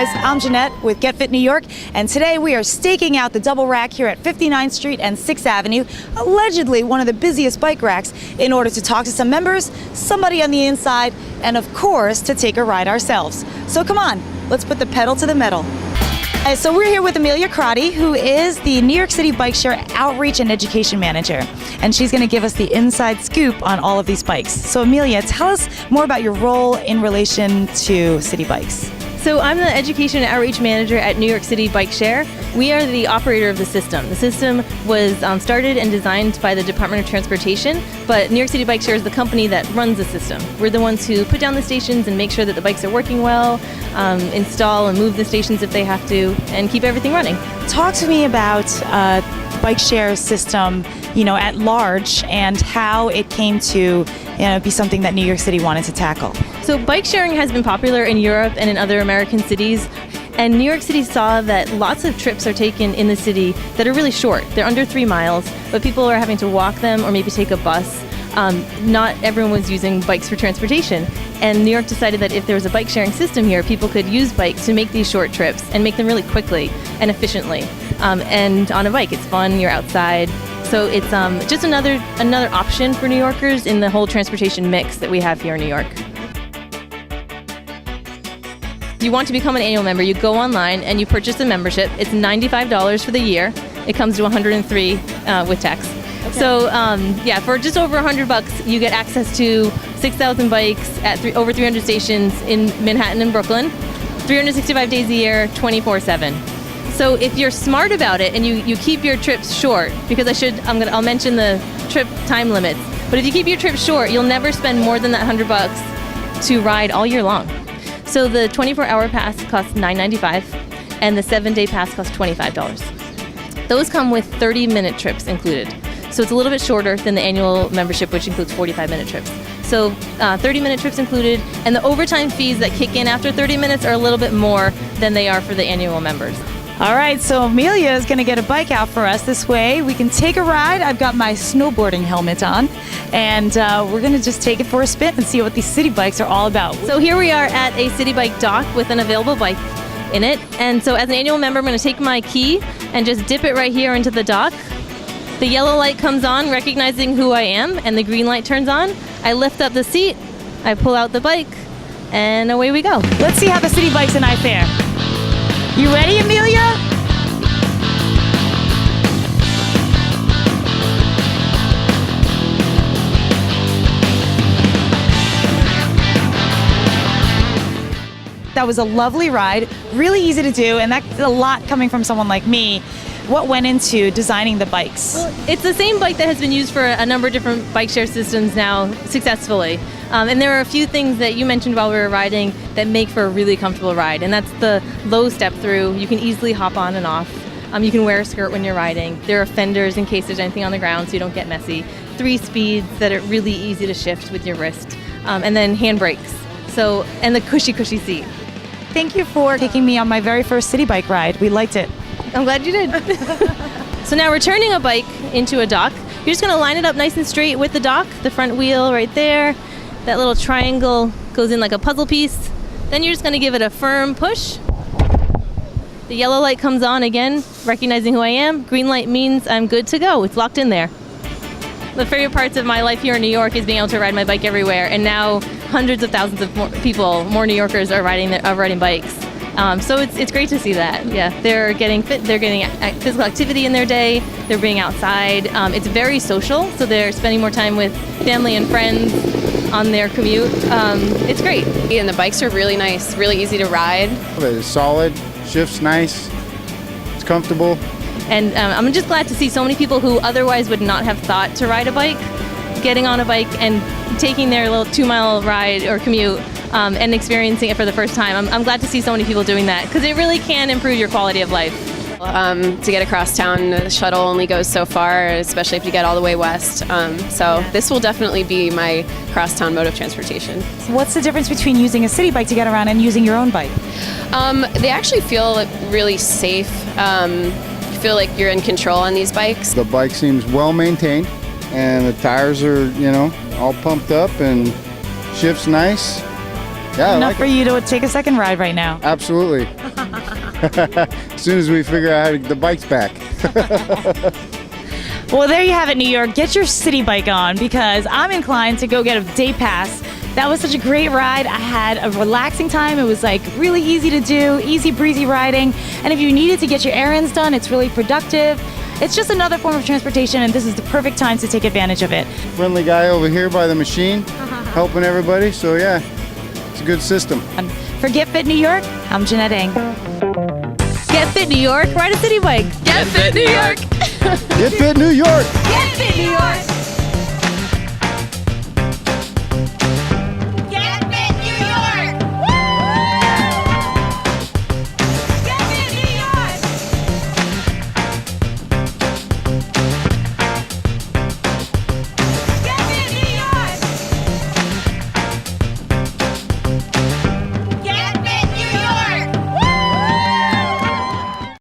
guys, I'm Jeanette with Get Fit New York, and today we are staking out the double rack here at 59th Street and 6th Avenue, allegedly one of the busiest bike racks, in order to talk to some members, somebody on the inside, and of course to take a ride ourselves. So come on, let's put the pedal to the metal. So we're here with Amelia Crotty, who is the New York City Bike Share Outreach and Education Manager, and she's going to give us the inside scoop on all of these bikes. So Amelia, tell us more about your role in relation to City Bikes. So I'm the Education and Outreach Manager at New York City Bike Share. We are the operator of the system. The system was started and designed by the Department of Transportation, but New York City Bike Share is the company that runs the system. We're the ones who put down the stations and make sure that the bikes are working well, install and move the stations if they have to, and keep everything running. Talk to me about Bike Share system, at large, and how it came to be something that New York City wanted to tackle. So bike sharing has been popular in Europe and in other American cities, and New York City saw that lots of trips are taken in the city that are really short. They're under 3 miles, but people are having to walk them or maybe take a bus. Not everyone was using bikes for transportation, and New York decided that if there was a bike sharing system here, people could use bikes to make these short trips and make them really quickly and efficiently. And on a bike, it's fun, you're outside. So it's just another option for New Yorkers in the whole transportation mix that we have here in New York. If you want to become an annual member, you go online and you purchase a membership. It's $95 for the year. It comes to $103 with tax. Okay. So for just over $100, you get access to 6,000 bikes at over 300 stations in Manhattan and Brooklyn, 365 days a year, 24/7. So if you're smart about it and you keep your trips short, because I'll mention the trip time limits, but if you keep your trips short, you'll never spend more than that $100 to ride all year long. So the 24-hour pass costs $9.95 and the 7-day pass costs $25. Those come with 30-minute trips included. So it's a little bit shorter than the annual membership, which includes 45-minute trips. So 30-minute trips included, and the overtime fees that kick in after 30 minutes are a little bit more than they are for the annual members. All right, so Amelia is going to get a bike out for us. This way we can take a ride. I've got my snowboarding helmet on, and we're going to just take it for a spin and see what these city bikes are all about. So here we are at a city bike dock with an available bike in it. And so as an annual member, I'm going to take my key and just dip it right here into the dock. The yellow light comes on, recognizing who I am, and the green light turns on. I lift up the seat, I pull out the bike, and away we go. Let's see how the city bikes and I fare. You ready, Amelia? That was a lovely ride, really easy to do, and that's a lot coming from someone like me. What went into designing the bikes? Well, it's the same bike that has been used for a number of different bike share systems now successfully. And there are a few things that you mentioned while we were riding that make for a really comfortable ride. And that's the low step through. You can easily hop on and off. You can wear a skirt when you're riding. There are fenders in case there's anything on the ground so you don't get messy. 3 speeds that are really easy to shift with your wrist. And then handbrakes. And the cushy seat. Thank you for taking me on my very first city bike ride. We liked it. I'm glad you did. So now we're turning a bike into a dock. You're just going to line it up nice and straight with the dock, the front wheel right there. That little triangle goes in like a puzzle piece. Then you're just going to give it a firm push. The yellow light comes on again, recognizing who I am. Green light means I'm good to go. It's locked in there. The favorite parts of my life here in New York is being able to ride my bike everywhere, and now hundreds of thousands of more New Yorkers are riding bikes. So it's great to see that. Yeah, they're getting fit. They're getting physical activity in their day. They're being outside. It's very social, so they're spending more time with family and friends on their commute. It's great. And the bikes are really nice, really easy to ride. It's solid, shifts nice, it's comfortable. And I'm just glad to see so many people who otherwise would not have thought to ride a bike, getting on a bike and taking their little 2-mile ride or commute and experiencing it for the first time. I'm glad to see so many people doing that because it really can improve your quality of life. To get across town, the shuttle only goes so far, especially if you get all the way west. So this will definitely be my crosstown mode of transportation. What's the difference between using a city bike to get around and using your own bike? They actually feel really safe. You feel like you're in control on these bikes. The bike seems well maintained, and the tires are, all pumped up and shifts nice. Yeah, I enough like for it. you to take a second ride right now. Absolutely. As soon as we figure out how to get the bikes back. Well, there you have it, New York. Get your city bike on because I'm inclined to go get a day pass. That was such a great ride. I had a relaxing time. It was like really easy to do, easy breezy riding. And if you needed to get your errands done, it's really productive. It's just another form of transportation, and this is the perfect time to take advantage of it. Friendly guy over here by the machine, helping everybody. So yeah, it's a good system. For Get Fit New York, I'm Jeanette Eng. Get fit, New York. Ride a city bike. Get fit, New York. Get fit, New York! Get Fit New York!